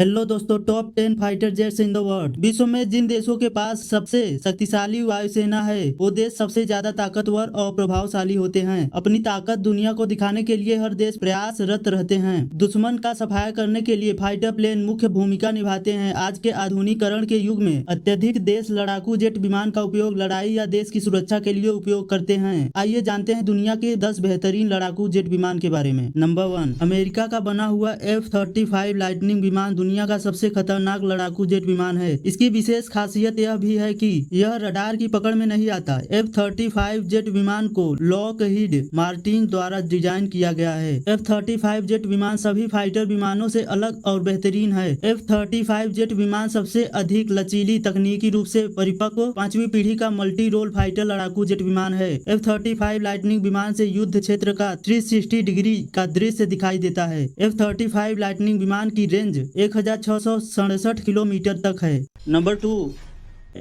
Hello दोस्तों, top 10 fighter jets in the world. विश्व में जिन देशों के पास सबसे शक्तिशाली वायुसेना है वो देश सबसे ज्यादा ताकतवर और प्रभावशाली होते हैं। अपनी ताकत दुनिया को दिखाने के लिए हर देश प्रयासरत रहते हैं। दुश्मन का सफाया करने के लिए फाइटर प्लेन मुख्य भूमिका निभाते हैं। आज के आधुनिकीकरण के युग में अत्यधिक देश लड़ाकू जेट विमान का उपयोग लड़ाई या देश की सुरक्षा के लिए उपयोग करते हैं। आइए जानते हैं दुनिया के 10 बेहतरीन लड़ाकू जेट विमान के बारे में। नंबर 1, अमेरिका का बना हुआ F-35 लाइटनिंग विमान दुनिया का सबसे खतरनाक लड़ाकू जेट विमान है। इसकी विशेष खासियत यह भी है कि यह रडार की पकड़ में नहीं आता। F-35 जेट विमान को लॉकहीड मार्टिन द्वारा डिजाइन किया गया है। F-35 जेट विमान सभी फाइटर विमानों से अलग और बेहतरीन है। F-35 जेट विमान सबसे अधिक लचीली, तकनीकी रूप से परिपक्व 5वीं पीढ़ी का मल्टी रोल फाइटर लड़ाकू जेट विमान है। F-35 लाइटनिंग विमान से युद्ध क्षेत्र का 360 डिग्री का दृश्य दिखाई देता है। F-35 लाइटनिंग विमान की रेंज 1667 किलोमीटर तक है। नंबर 2,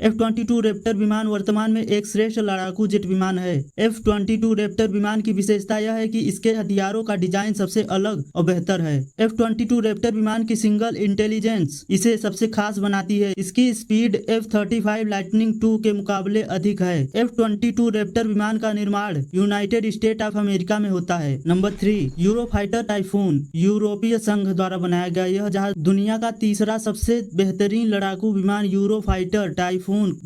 F-22 रैप्टर विमान वर्तमान में एक श्रेष्ठ लड़ाकू जेट विमान है। F-22 रैप्टर विमान की विशेषता यह है कि इसके हथियारों का डिजाइन सबसे अलग और बेहतर है। F-22 रैप्टर विमान की सिंगल इंटेलिजेंस इसे सबसे खास बनाती है। इसकी स्पीड F-35 लाइटनिंग 2 के मुकाबले अधिक है। F-22 रैप्टर विमान का निर्माण यूनाइटेड स्टेट ऑफ अमेरिका में होता है। नंबर 3, यूरोफाइटर टाइफून यूरोपीय संघ द्वारा बनाया गया यह जहाज दुनिया का तीसरा सबसे बेहतरीन लड़ाकू विमान यूरोफाइटर टाइफून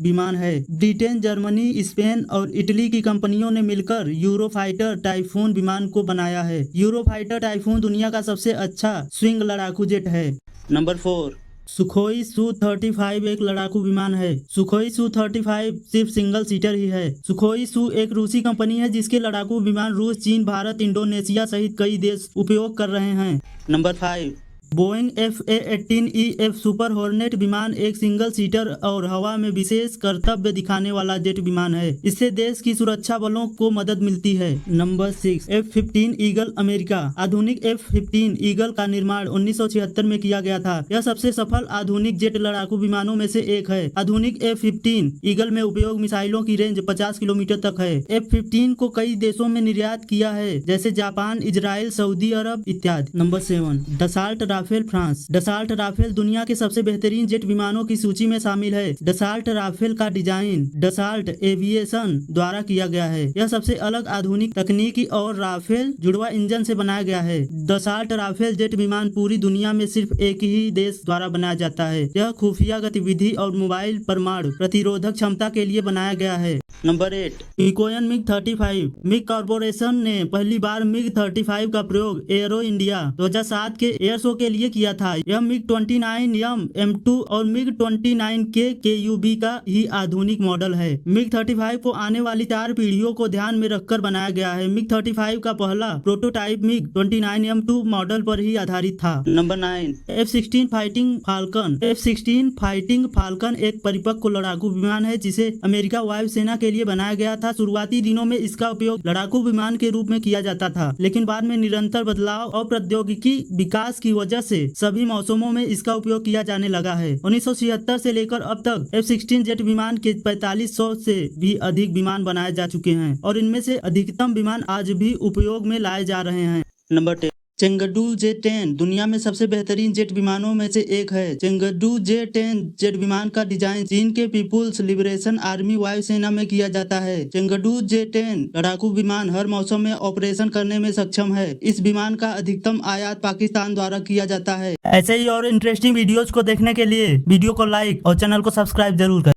विमान है। ब्रिटेन, जर्मनी, स्पेन और इटली की कंपनियों ने मिलकर यूरोफाइटर टाइफून विमान को बनाया है। यूरोफाइटर टाइफून दुनिया का सबसे अच्छा स्विंग लड़ाकू जेट है। नंबर 4, सुखोई Su-35 एक लड़ाकू विमान है। सुखोई Su-35 सिर्फ सिंगल सीटर ही है। सुखोई सु एक रूसी कंपनी है जिसके लड़ाकू विमान रूस, चीन, भारत, इंडोनेशिया सहित कई देश उपयोग कर रहे हैं। Number 5, Boeing FA-18EF super hornet विमान एक सिंगल सीटर और हवा में विशेष कर्तव्य दिखाने वाला जेट विमान है। इससे देश की सुरक्षा बलों को मदद मिलती है। Number 6, F-15 eagle America. आधुनिक F-15 ईगल का निर्माण 1976 में किया गया था। यह सबसे सफल आधुनिक जेट लड़ाकू विमानों में से एक है। आधुनिक F-15 ईगल में उपयोग मिसाइलों की रेंज 50 किलोमीटर तक है। F-15 को कई देशों में निर्यात किया है जैसे जापान, इजराइल, सऊदी अरब इत्यादि। Number 7, Dassault Rafale France. Dassault Rafale दुनिया के सबसे बेहतरीन जेट विमानों की सूची में शामिल है। डसाल्ट राफेल का डिजाइन डसाल्ट एविएशन द्वारा किया गया है। यह सबसे अलग आधुनिक तकनीकी और राफेल जुड़वा इंजन से बनाया गया है। डसाल्ट राफेल जेट विमान पूरी दुनिया में सिर्फ एक ही देश द्वारा बनाया जाता है। यह खुफिया गतिविधि और मोबाइल परमाणु प्रतिरोधक क्षमता के लिए बनाया गया है। Number 8, इकोयन MiG-35। मिग कॉर्पोरेशन ने पहली बार MiG-35 का प्रयोग एरो इंडिया 2007 के एयर शो के लिए किया था। यह MiG-29M M2 और MiG-29K KUB का ही आधुनिक मॉडल है। MiG-35 को आने वाली 4 पीढ़ियों को ध्यान में रखकर बनाया गया है। MiG-35 का पहला प्रोटोटाइप MiG-29M2 मॉडल पर ही आधारित था। Number 9, F-16 fighting falcon. F-16 fighting falcon एक परिपक्व लड़ाकू विमान है जिसे अमेरिका वायुसेना के लिए बनाया गया था। शुरुआती दिनों में इसका उपयोग लड़ाकू विमान के रूप में किया जाता था, लेकिन बाद में निरंतर बदलाव और प्रौद्योगिकी विकास की वजह से सभी मौसमों में इसका उपयोग किया जाने लगा है। 1976 से लेकर अब तक F-16 जेट विमान के 4500 से भी अधिक विमान बनाए जा चुके हैं और इनमें से अधिकतम विमान आज भी उपयोग में लाए जा रहे हैं। नंबर 10, चेंगडू J-10 दुनिया में सबसे बेहतरीन जेट विमानों में से एक है। चेंगडू J-10 जेट विमान का डिजाइन चीन के पीपुल्स लिबरेशन आर्मी वायुसेना में किया जाता है। चेंगडू J-10 लड़ाकू विमान हर मौसम में ऑपरेशन करने में सक्षम है। इस विमान का अधिकतम आयात पाकिस्तान द्वारा किया जाता है। ऐसे ही और इंटरेस्टिंग वीडियोज को देखने के लिए वीडियो को लाइक और चैनल को सब्सक्राइब जरूर करें।